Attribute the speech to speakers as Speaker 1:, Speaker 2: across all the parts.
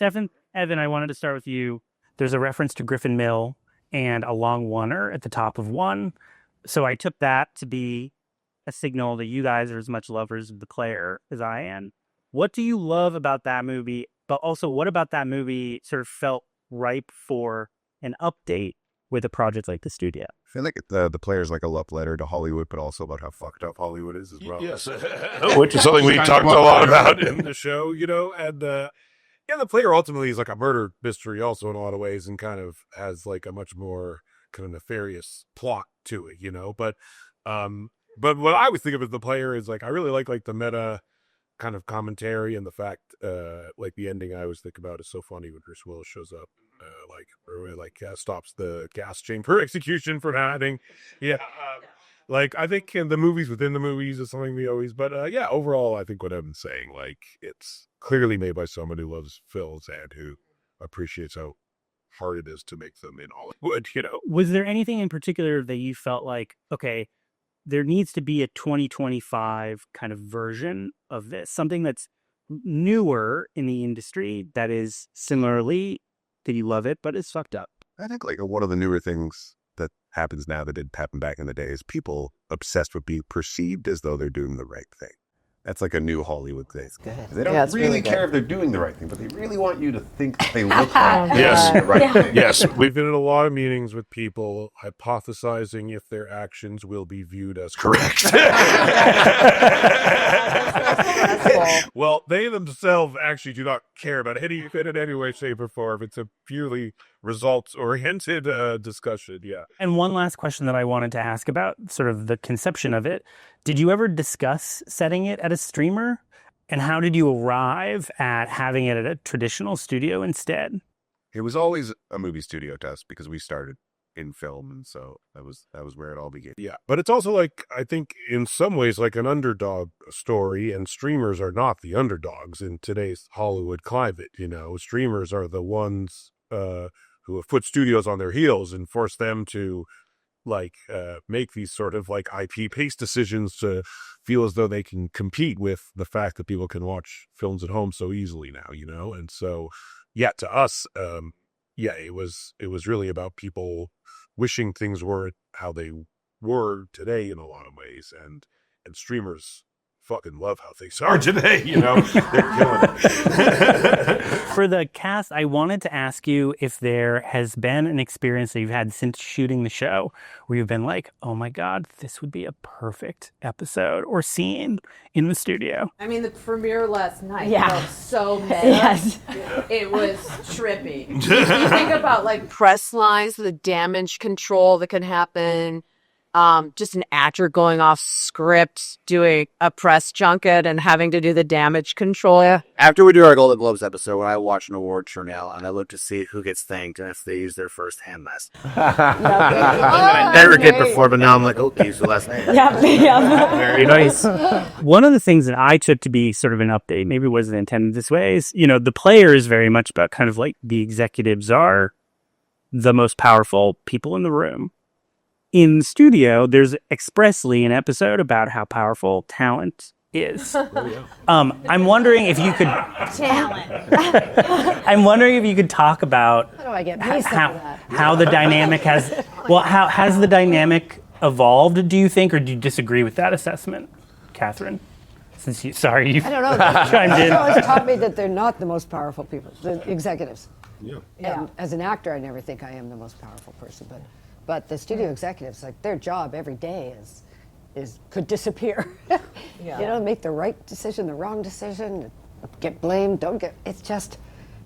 Speaker 1: Evan, I wanted to start with you. There's a reference to Griffin Mill and a long oneer at the top of one. So I took that to be a signal that you guys are as much lovers of the player as I am. What do you love about that movie? But also, what about that movie sort of felt ripe for an update with a project like The Studio?
Speaker 2: I feel like the player is like a love letter to Hollywood, but also about how fucked up Hollywood is as well.
Speaker 3: Yes, which is something we talked a lot about in the show, and the player ultimately is like a murder mystery also in a lot of ways, and kind of has like a much more kind of nefarious plot to it, but what I always think of as the player is like, I really like the meta kind of commentary, and the fact like the ending I always think about is so funny when Bruce Willis shows up stops the gas chamber execution from happening. I think in the movies within the movies is something we always, but overall I think what Evan's saying, like, it's clearly made by someone who loves films and who appreciates how hard it is to make them in Hollywood.
Speaker 1: Was there anything in particular that you felt like, okay, there needs to be a 2025 kind of version of this, something that's newer in the industry that is similarly that you love it, but it's fucked up?
Speaker 2: I think like one of the newer things that happens now that didn't happen back in the day is people obsessed with being perceived as though they're doing the right thing. That's like a new Hollywood thing.
Speaker 4: It's good.
Speaker 2: They don't really care if they're doing the right thing, but they really want you to think that they look like
Speaker 3: Yes.
Speaker 2: the right thing.
Speaker 3: Yes, we've been in a lot of meetings with people hypothesizing if their actions will be viewed as correct. Well, they themselves actually do not care about any of it in any way, shape, or form. It's a purely results-oriented discussion,
Speaker 1: And one last question that I wanted to ask about sort of the conception of it. Did you ever discuss setting it at a streamer? And how did you arrive at having it at a traditional studio instead?
Speaker 2: It was always a movie studio to us because we started in film, and so that was where it all began.
Speaker 3: Yeah, but it's also like, I think in some ways like an underdog story, and streamers are not the underdogs in today's Hollywood climate. Streamers are the ones who have put studios on their heels and forced them to make these sort of like IP-based decisions to feel as though they can compete with the fact that people can watch films at home so easily now, and so to us, it was really about people wishing things were how they were today in a lot of ways, and streamers fucking love how things are today, they're killing it.
Speaker 1: For the cast, I wanted to ask you if there has been an experience that you've had since shooting the show where you've been like, oh my God, this would be a perfect episode or scene in the studio.
Speaker 5: I mean, the premiere last night
Speaker 4: Yeah.
Speaker 5: felt so meta.
Speaker 4: Yes.
Speaker 5: It was trippy. If you think about like press lines, the damage control that can happen, just an actor going off script, doing a press junket and having to do the damage control. Yeah.
Speaker 6: After we do our Golden Globes episode, when I watch an award show now and I look to see who gets thanked and if they use their first hand last name. I never did before, but now I'm like, okay, so last name.
Speaker 4: Yeah.
Speaker 1: Very nice. One of the things that I took to be sort of an update, maybe it wasn't intended this way, is, the player is very much about kind of like the executives are the most powerful people in the room. In the studio, there's expressly an episode about how powerful talent is. I'm wondering if you could I'm wondering if you could talk about
Speaker 4: How do I get paid for that?
Speaker 1: how the dynamic has how has the dynamic evolved, do you think, or do you disagree with that assessment, Kathryn? Since you
Speaker 4: I don't know.
Speaker 1: chimed in.
Speaker 7: It's taught me that they're not the most powerful people, the executives.
Speaker 3: Yeah.
Speaker 7: And as an actor, I never think I am the most powerful person, but the studio executives, like, their job every day is could disappear. Make the right decision, the wrong decision, get blamed, don't get. It's just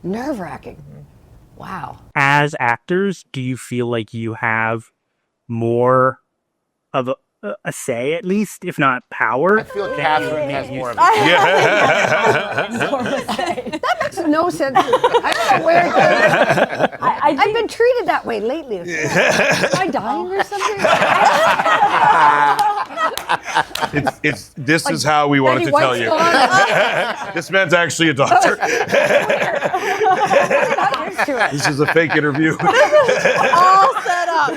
Speaker 7: nerve-wracking. Wow.
Speaker 1: As actors, do you feel like you have more of a say, at least, if not power?
Speaker 6: I feel Kathryn has more of it.
Speaker 7: That makes no sense. I don't know where it goes. I've been treated that way lately. Am I dying or something?
Speaker 3: This is how we wanted to tell you. This man's actually a doctor. This is a fake interview.
Speaker 5: All set up.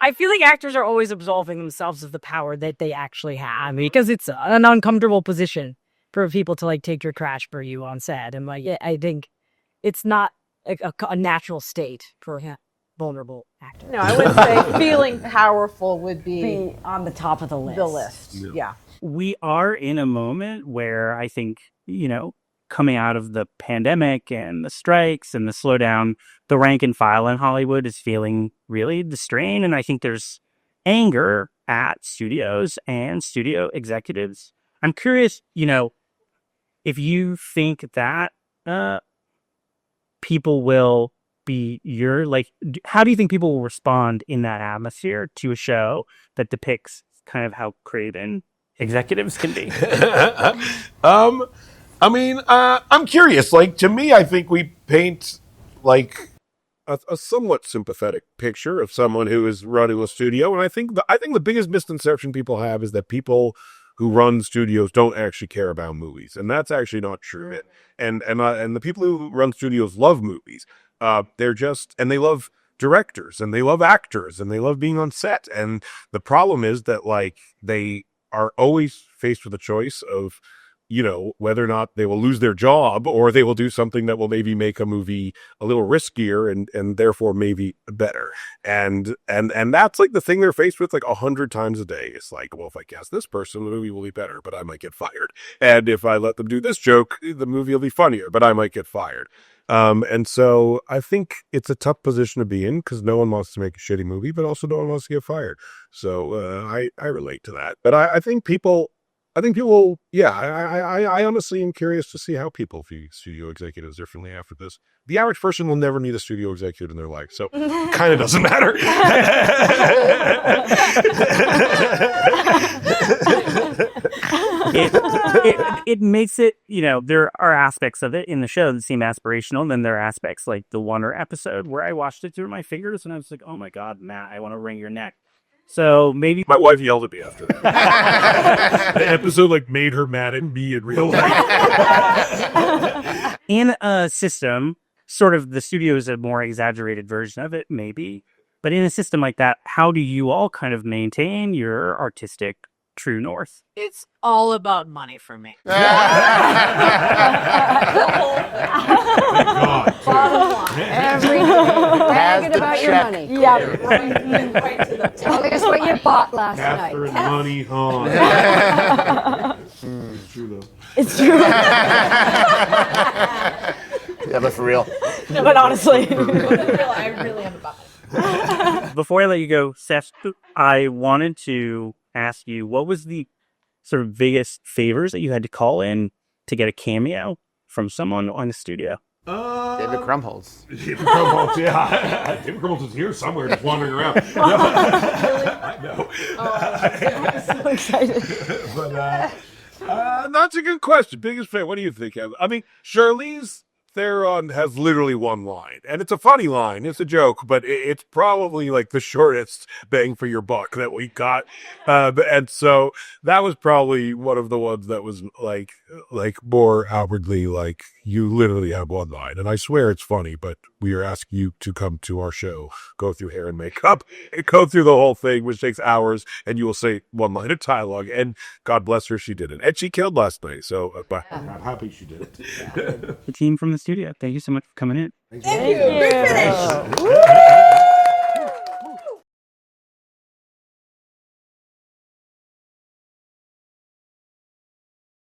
Speaker 4: I feel like actors are always absolving themselves of the power that they actually have because it's an uncomfortable position.
Speaker 8: for people to like take your trash for you on set. And like, I think it's not a natural state for a vulnerable actor.
Speaker 5: No, I would say feeling powerful would be
Speaker 7: on the top of the list.
Speaker 5: the list. Yeah.
Speaker 1: We are in a moment where I think, coming out of the pandemic and the strikes and the slowdown, the rank and file in Hollywood is feeling really the strain. And I think there's anger at studios and studio executives. I'm curious, if you think that people will be how do you think people will respond in that atmosphere to a show that depicts kind of how craven executives can be?
Speaker 3: I'm curious. Like, to me, I think we paint like a somewhat sympathetic picture of someone who is running a studio, and I think the biggest misconception people have is that people who run studios don't actually care about movies, and that's actually not true. And the people who run studios love movies. They love directors, and they love actors, and they love being on set. And the problem is that like they are always faced with a choice of, whether or not they will lose their job or they will do something that will maybe make a movie a little riskier and therefore maybe better. And that's like the thing they're faced with like 100 times a day. It's like, well, if I cast this person, the movie will be better, but I might get fired. And if I let them do this joke, the movie will be funnier, but I might get fired. And so I think it's a tough position to be in because no one wants to make a shitty movie, but also no one wants to get fired. So I relate to that. But I think people, I honestly am curious to see how people view studio executives differently after this. The average person will never need a studio executive in their life, so it kind of doesn't matter.
Speaker 1: It makes it, there are aspects of it in the show that seem aspirational, and then there are aspects like the Wonder episode where I watched it through my fingers and I was like, oh my God, Matt, I want to wring your neck. So maybe
Speaker 3: my wife yelled at me after that. The episode made her mad at me in real life.
Speaker 1: In a system, sort of the studio is a more exaggerated version of it, maybe. But in a system like that, how do you all kind of maintain your artistic true north?
Speaker 5: It's all about money for me.
Speaker 7: Every day, bragging about your money.
Speaker 5: Yeah, right to the
Speaker 7: Telling us what you bought last night.
Speaker 3: Kathryn Hahn. It's true though.
Speaker 8: It's true.
Speaker 6: Yeah, but for real.
Speaker 8: No, but honestly.
Speaker 5: I really am about it.
Speaker 1: Before I let you go, Seth, I wanted to ask you, what was the sort of biggest favors that you had to call in to get a cameo from someone on the studio?
Speaker 6: David Krumholtz.
Speaker 3: David Krumholtz, yeah. David Krumholtz is here somewhere, just wandering around. I know.
Speaker 8: I'm so excited.
Speaker 3: But that's a good question. Biggest fan. What do you think, Evan? I mean, Charlize Theron has literally one line, and it's a funny line. It's a joke, but it's probably like the shortest bang for your buck that we got. And so that was probably one of the ones that was like more outwardly like, you literally have one line, and I swear it's funny, but we are asking you to come to our show, go through hair and makeup, and go through the whole thing, which takes hours, and you will say one line of dialogue, and God bless her, she did it. And she killed last night, so I'm happy she did it.
Speaker 1: The team from the studio, thank you so much for coming in.
Speaker 5: Thank you. Good finish.